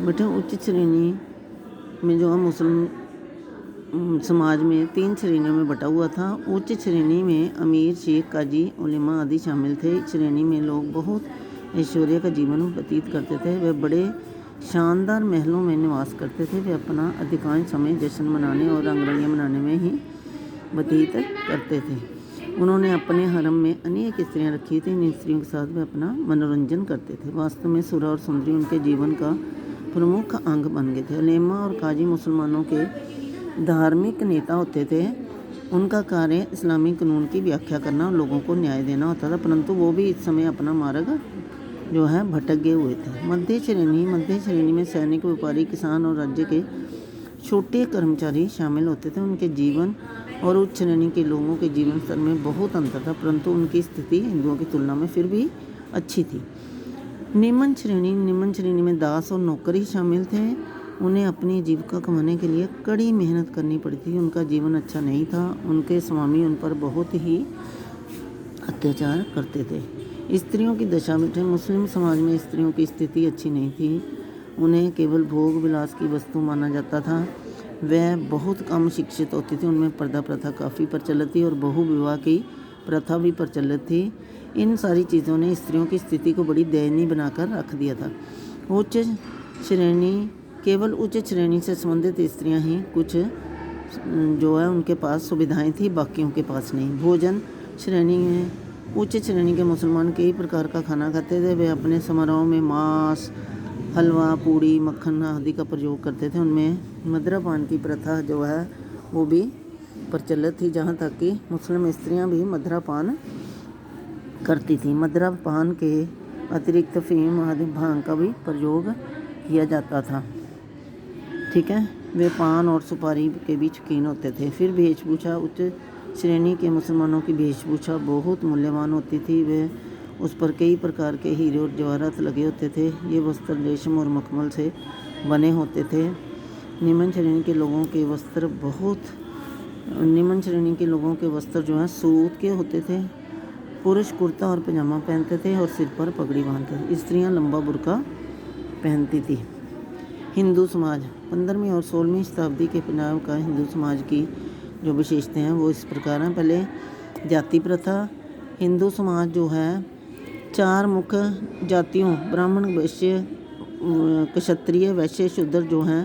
बेटे उच्च श्रेणी में जो है मुस्लिम समाज में 3 श्रेणियों में बटा हुआ था। उच्च श्रेणी में अमीर, शेख, काजी, उलेमा आदि शामिल थे। इस श्रेणी में लोग बहुत ऐश्वर्य का जीवन व्यतीत करते थे। वे बड़े शानदार महलों में निवास करते थे। वे अपना अधिकांश समय जश्न मनाने और रंगरलियाँ मनाने में ही व्यतीत करते थे। उन्होंने अपने हरम में अनेक स्त्रियाँ रखी थीं। इन स्त्रियों के साथ वे अपना मनोरंजन करते थे। वास्तव में सुरा और सुंदरी उनके जीवन का प्रमुख अंग बन गए थे। उलेमा और काजी मुसलमानों के धार्मिक नेता होते थे। उनका कार्य इस्लामी कानून की व्याख्या करना और लोगों को न्याय देना होता था, परंतु वो भी इस समय अपना मार्ग जो है भटक गए हुए थे। मध्य श्रेणी में सैनिक, व्यापारी, किसान और राज्य के छोटे कर्मचारी शामिल होते थे। उनके जीवन और उच्च श्रेणी के लोगों के जीवन स्तर में बहुत अंतर था, परंतु उनकी स्थिति हिंदुओं की तुलना में फिर भी अच्छी थी। निम्न श्रेणी में दास और नौकर ही शामिल थे। उन्हें अपनी जीविका कमाने के लिए कड़ी मेहनत करनी पड़ी थी। उनका जीवन अच्छा नहीं था। उनके स्वामी उन पर बहुत ही अत्याचार करते थे। स्त्रियों की दशा में मुस्लिम समाज में स्त्रियों की स्थिति अच्छी नहीं थी। उन्हें केवल भोग विलास की वस्तु माना जाता था। वह बहुत कम शिक्षित होती थी। उनमें पर्दा प्रथा काफ़ी प्रचलित थी और बहु विवाह की प्रथा भी प्रचलित थी। इन सारी चीज़ों ने स्त्रियों की स्थिति को बड़ी दयनीय बनाकर रख दिया था। केवल उच्च श्रेणी से संबंधित स्त्रियां ही कुछ जो है उनके पास सुविधाएं थी, बाकियों के पास नहीं। भोजन श्रेणी में उच्च श्रेणी के मुसलमान कई प्रकार का खाना खाते थे। वे अपने समारोह में मांस, हलवा, पूड़ी, मक्खन आदि का प्रयोग करते थे। उनमें मदिरापान की प्रथा जो है वो भी प्रचलित थी, जहाँ तक कि मुस्लिम स्त्रियां भी मदिरापान करती थी। मदिरापान के अतिरिक्त अफीम आदि भांग का भी प्रयोग किया जाता था। ठीक है, वे पान और सुपारी के भी शौकीन होते थे। फिर वेशभूषा उच्च श्रेणी के मुसलमानों की वेशभूषा बहुत मूल्यवान होती थी। वे उस पर कई प्रकार के हीरे और जवाहरात लगे होते थे। ये वस्त्र रेशम और मखमल से बने होते थे। निम्न श्रेणी के लोगों के वस्त्र जो हैं सूत के होते थे। पुरुष कुर्ता और पजामा पहनते थे और सिर पर पगड़ी बांधते थे। स्त्रियां लंबा बुर्का पहनती थी। हिंदू समाज 15वीं और 16वीं शताब्दी के पंजाब का हिंदू समाज की जो विशेषताएं हैं वो इस प्रकार हैं। पहले जाति प्रथा। हिंदू समाज जो है 4 मुख्य जातियों ब्राह्मण, वैश्य, क्षत्रिय, वैश्य, शूद्र जो हैं